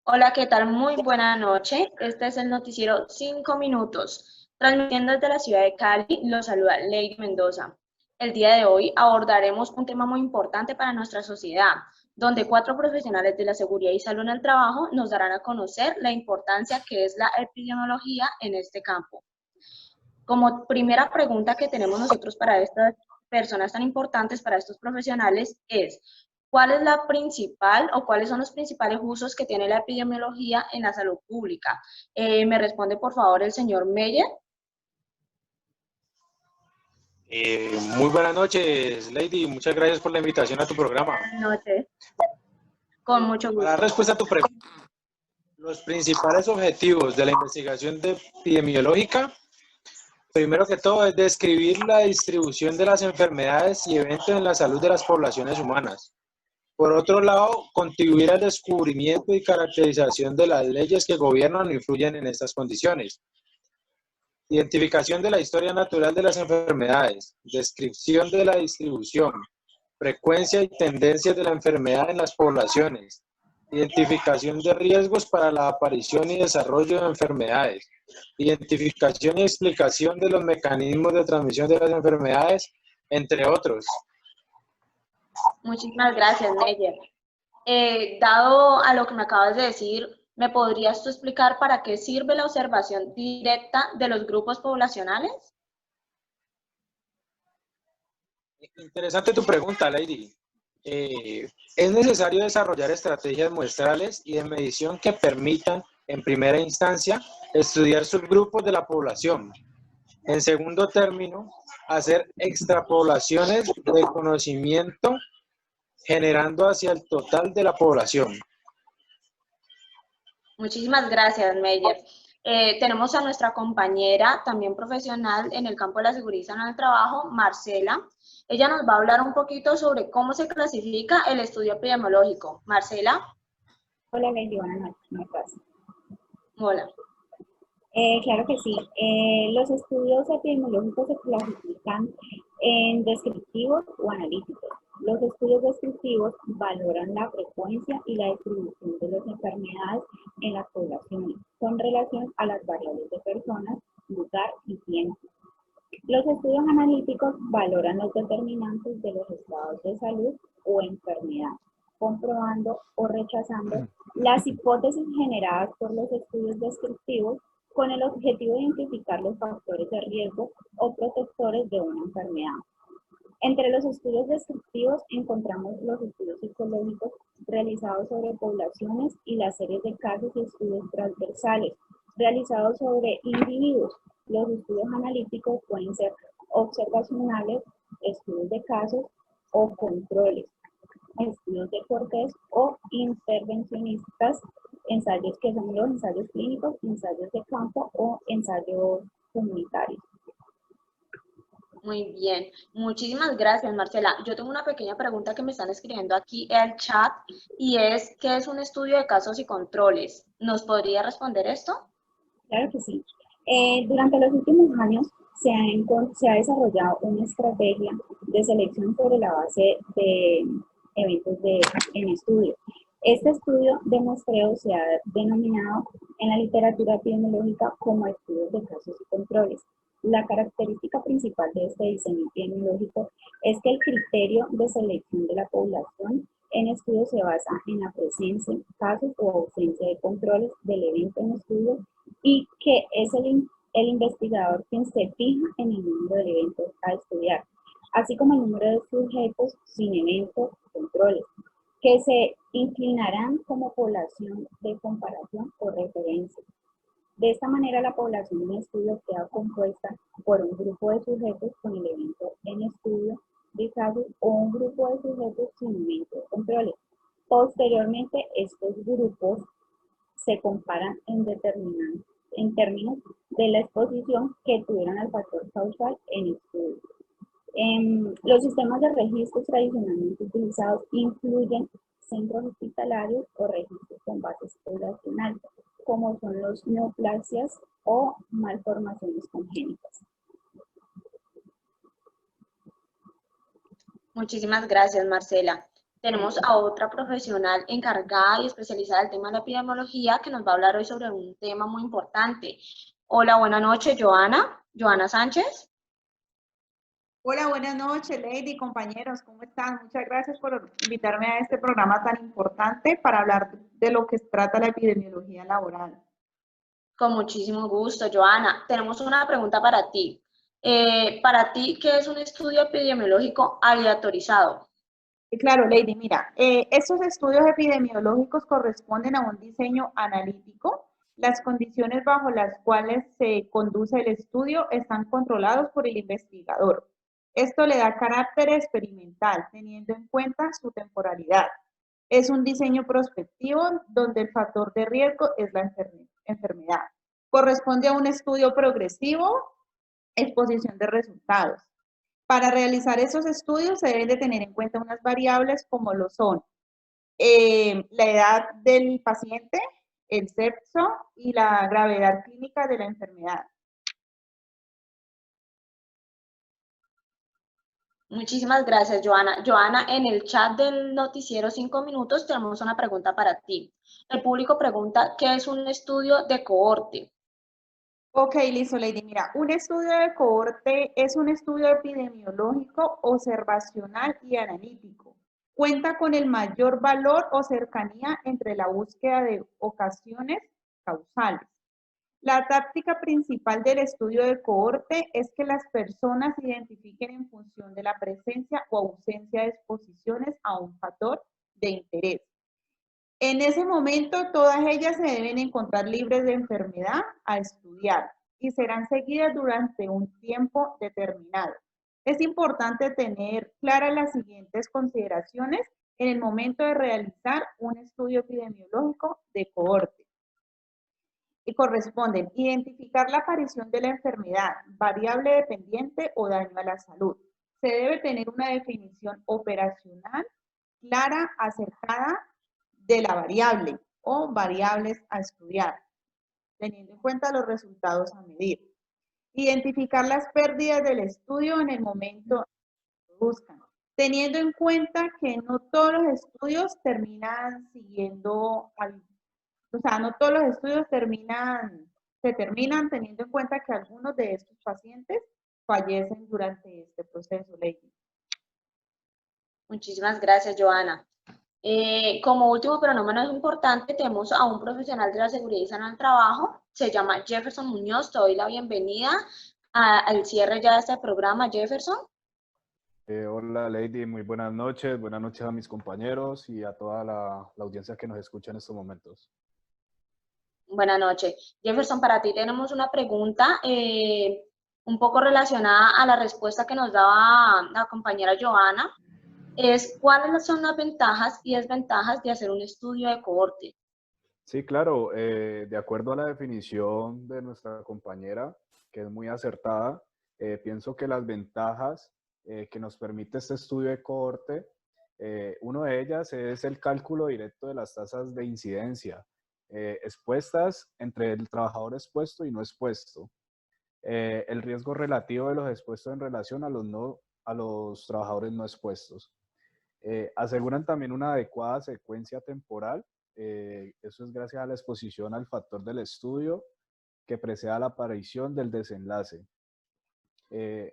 Hola, ¿qué tal? Muy buena noche. Este es el noticiero 5 minutos. Transmitiendo desde la ciudad de Cali, los saluda Lady Mendoza. El día de hoy abordaremos un tema muy importante para nuestra sociedad, donde cuatro profesionales de la seguridad y salud en el trabajo nos darán a conocer la importancia que es la epidemiología en este campo. Como primera pregunta que tenemos nosotros para estas personas tan importantes, para estos profesionales, es ¿cuál es la principal o cuáles son los principales usos que tiene la epidemiología en la salud pública? Me responde por favor el señor Meyer. Muy buenas noches, Lady. Muchas gracias por la invitación a tu programa. Buenas noches, con mucho Para dar gusto. respuesta a tu pregunta, los principales objetivos de la investigación epidemiológica, primero que todo, es describir la distribución de las enfermedades y eventos en la salud de las poblaciones humanas. Por otro lado, contribuir al descubrimiento y caracterización de las leyes que gobiernan o influyen en estas condiciones. Identificación de la historia natural de las enfermedades, descripción de la distribución, frecuencia y tendencias de la enfermedad en las poblaciones, identificación de riesgos para la aparición y desarrollo de enfermedades, identificación y explicación de los mecanismos de transmisión de las enfermedades, entre otros. Muchísimas gracias, Meyer. Dado a lo que me acabas de decir, ¿me podrías tú explicar para qué sirve la observación directa de los grupos poblacionales? Interesante tu pregunta, Lady. Es necesario desarrollar estrategias muestrales y de medición que permitan, en primera instancia, estudiar subgrupos de la población. En segundo término, hacer extrapolaciones de conocimiento generando hacia el total de la población. Muchísimas gracias, Meyer. Tenemos a nuestra compañera, también profesional en el campo de la seguridad y salud en el trabajo, Marcela. Ella nos va a hablar un poquito sobre cómo se clasifica el estudio epidemiológico. Marcela, Hola Lady, buenas noches, ¿cómo estás? hola. Claro que sí. Los estudios epidemiológicos se clasifican en descriptivos o analíticos. Los estudios descriptivos valoran la frecuencia y la distribución de las enfermedades en las poblaciones con relación a las variables de personas, lugar y tiempo. Los estudios analíticos valoran los determinantes de los estados de salud o enfermedad, comprobando o rechazando las hipótesis generadas por los estudios descriptivos con el objetivo de identificar los factores de riesgo o protectores de una enfermedad. Entre los estudios descriptivos encontramos los estudios psicológicos realizados sobre poblaciones y las series de casos y estudios transversales realizados sobre individuos. Los estudios analíticos pueden ser observacionales, estudios de casos o controles, estudios de cortes o intervencionistas, ensayos que son los ensayos clínicos, ensayos de campo o ensayos comunitarios. Muy bien, muchísimas gracias, Marcela. Yo tengo una pequeña pregunta que me están escribiendo aquí al chat y es, ¿qué es un estudio de casos y controles? ¿Nos podría responder esto? Claro que sí. Durante los últimos años se ha desarrollado una estrategia de selección sobre la base de eventos en estudio. Este estudio de muestreo se ha denominado en la literatura epidemiológica como estudios de casos y controles. La característica principal de este diseño epidemiológico es que el criterio de selección de la población en estudio se basa en la presencia, casos o ausencia de controles del evento en estudio y que es el investigador quien se fija en el número de eventos a estudiar, así como el número de sujetos sin eventos controles, que se inclinarán como población de comparación o referencia. De esta manera, la población en estudio queda compuesta por un grupo de sujetos con el evento en estudio de casos o un grupo de sujetos sin evento de controles. Posteriormente, estos grupos se comparan en términos de la exposición que tuvieron al factor causal en estudio. Los sistemas de registros tradicionalmente utilizados incluyen centros hospitalarios o registros con bases poblacionales, como son los neoplasias o malformaciones congénitas. Muchísimas gracias, Marcela. Tenemos a otra profesional encargada y especializada del tema de la epidemiología que nos va a hablar hoy sobre un tema muy importante. Hola, buenas noches, Joana. Joana Sánchez. Hola, buenas noches, Lady, compañeros, ¿cómo están? Muchas gracias por invitarme a este programa tan importante para hablar de lo que trata la epidemiología laboral. Con muchísimo gusto, Joana. Tenemos una pregunta para ti. Para ti, ¿qué es un estudio epidemiológico aleatorizado? Claro, Lady, mira, estos estudios epidemiológicos corresponden a un diseño analítico. Las condiciones bajo las cuales se conduce el estudio están controlados por el investigador. Esto le da carácter experimental, teniendo en cuenta su temporalidad. Es un diseño prospectivo donde el factor de riesgo es la enfermedad. Corresponde a un estudio progresivo, exposición de resultados. Para realizar esos estudios se deben de tener en cuenta unas variables como lo son la edad del paciente, el sexo y la gravedad clínica de la enfermedad. Muchísimas gracias, Joana. Joana, en el chat del noticiero 5 minutos tenemos una pregunta para ti. El público pregunta, ¿qué es un estudio de cohorte? Ok, listo, Lady. Mira, un estudio de cohorte es un estudio epidemiológico, observacional y analítico. Cuenta con el mayor valor o cercanía entre la búsqueda de ocasiones causales. La táctica principal del estudio de cohorte es que las personas se identifiquen en función de la presencia o ausencia de exposiciones a un factor de interés. En ese momento, todas ellas se deben encontrar libres de enfermedad a estudiar y serán seguidas durante un tiempo determinado. Es importante tener claras las siguientes consideraciones en el momento de realizar un estudio epidemiológico de cohorte. Y corresponden identificar la aparición de la enfermedad, variable dependiente o daño a la salud. Se debe tener una definición operacional clara, acertada de la variable o variables a estudiar, teniendo en cuenta los resultados a medir. Identificar las pérdidas del estudio en el momento que buscan, teniendo en cuenta que no todos los estudios terminan siguiendo al o sea, no todos los estudios se terminan teniendo en cuenta que algunos de estos pacientes fallecen durante este proceso, Lady. Muchísimas gracias, Joana. Como último, pero no menos importante, tenemos a un profesional de la seguridad y salud en el trabajo. Se llama Jefferson Muñoz. Te doy la bienvenida al cierre ya de este programa, Jefferson. Hola Lady, muy buenas noches a mis compañeros y a toda la audiencia que nos escucha en estos momentos. Buenas noches. Jefferson, para ti tenemos una pregunta un poco relacionada a la respuesta que nos daba la compañera Joana. ¿Cuáles son las ventajas y desventajas de hacer un estudio de cohorte? Sí, claro, de acuerdo a la definición de nuestra compañera, que es muy acertada, pienso que las ventajas que nos permite este estudio de cohorte, una de ellas es el cálculo directo de las tasas de incidencia expuestas entre el trabajador expuesto y no expuesto. El riesgo relativo de los expuestos en relación a los trabajadores no expuestos. Aseguran también una adecuada secuencia temporal. Eso es gracias a la exposición al factor del estudio que preceda la aparición del desenlace.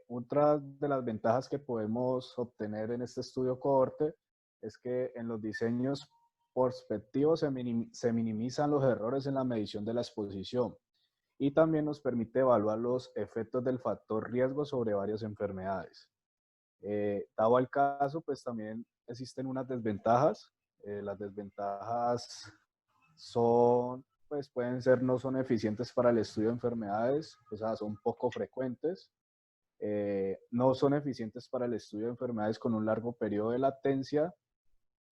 Otra de las ventajas que podemos obtener en este estudio cohorte es que en los diseños prospectivos se minimizan los errores en la medición de la exposición y también nos permite evaluar los efectos del factor riesgo sobre varias enfermedades. Dado el caso, pues también existen unas desventajas. Las desventajas pueden ser, no son eficientes para el estudio de enfermedades, o sea, son poco frecuentes. No son eficientes para el estudio de enfermedades con un largo periodo de latencia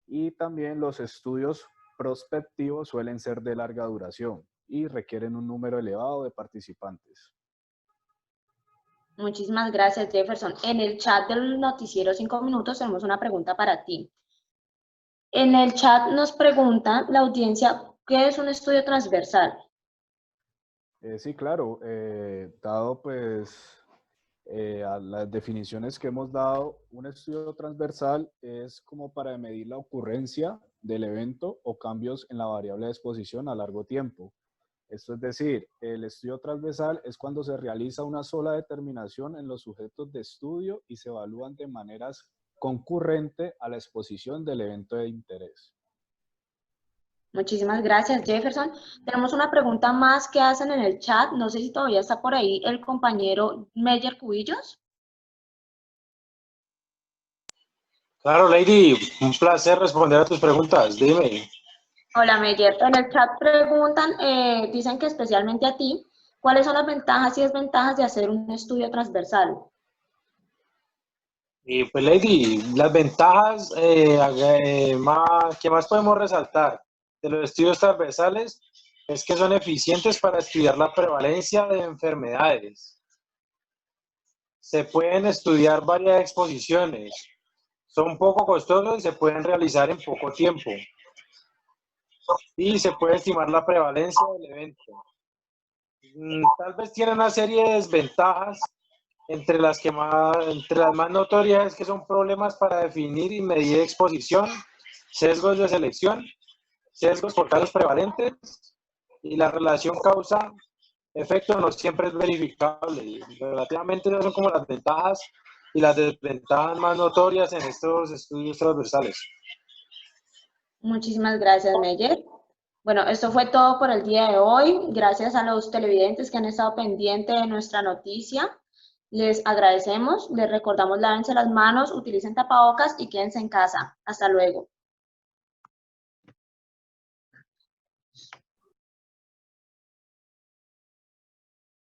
y también los estudios prospectivos suelen ser de larga duración y requieren un número elevado de participantes. Muchísimas gracias, Jefferson. En el chat del noticiero 5 minutos tenemos una pregunta para ti. En el chat nos pregunta la audiencia, ¿qué es un estudio transversal? Sí, claro. Dado pues A las definiciones que hemos dado, un estudio transversal es como para medir la ocurrencia del evento o cambios en la variable de exposición a largo tiempo. Esto es decir, el estudio transversal es cuando se realiza una sola determinación en los sujetos de estudio y se evalúan de maneras concurrente a la exposición del evento de interés. Muchísimas gracias, Jefferson. Tenemos una pregunta más que hacen en el chat. No sé si todavía está por ahí el compañero Meyer Cubillos. Claro, Lady, un placer responder a tus preguntas. Dime. Hola, Meyer. En el chat preguntan, dicen que especialmente a ti, ¿cuáles son las ventajas y desventajas de hacer un estudio transversal? Y pues, Lady, las ventajas que más podemos resaltar de los estudios transversales es que son eficientes para estudiar la prevalencia de enfermedades. Se pueden estudiar varias exposiciones. Son poco costosos y se pueden realizar en poco tiempo. Y se puede estimar la prevalencia del evento. Tal vez tienen una serie de desventajas, entre las más notorias es que son problemas para definir y medir exposición, sesgos de selección, sesgos por casos prevalentes y la relación causa-efecto no siempre es verificable. Relativamente esas son como las ventajas y las desventajas más notorias en estos estudios transversales. Muchísimas gracias, Meyer. Bueno, esto fue todo por el día de hoy. Gracias a los televidentes que han estado pendientes de nuestra noticia. Les agradecemos, les recordamos lávense las manos, utilicen tapabocas y quédense en casa. Hasta luego.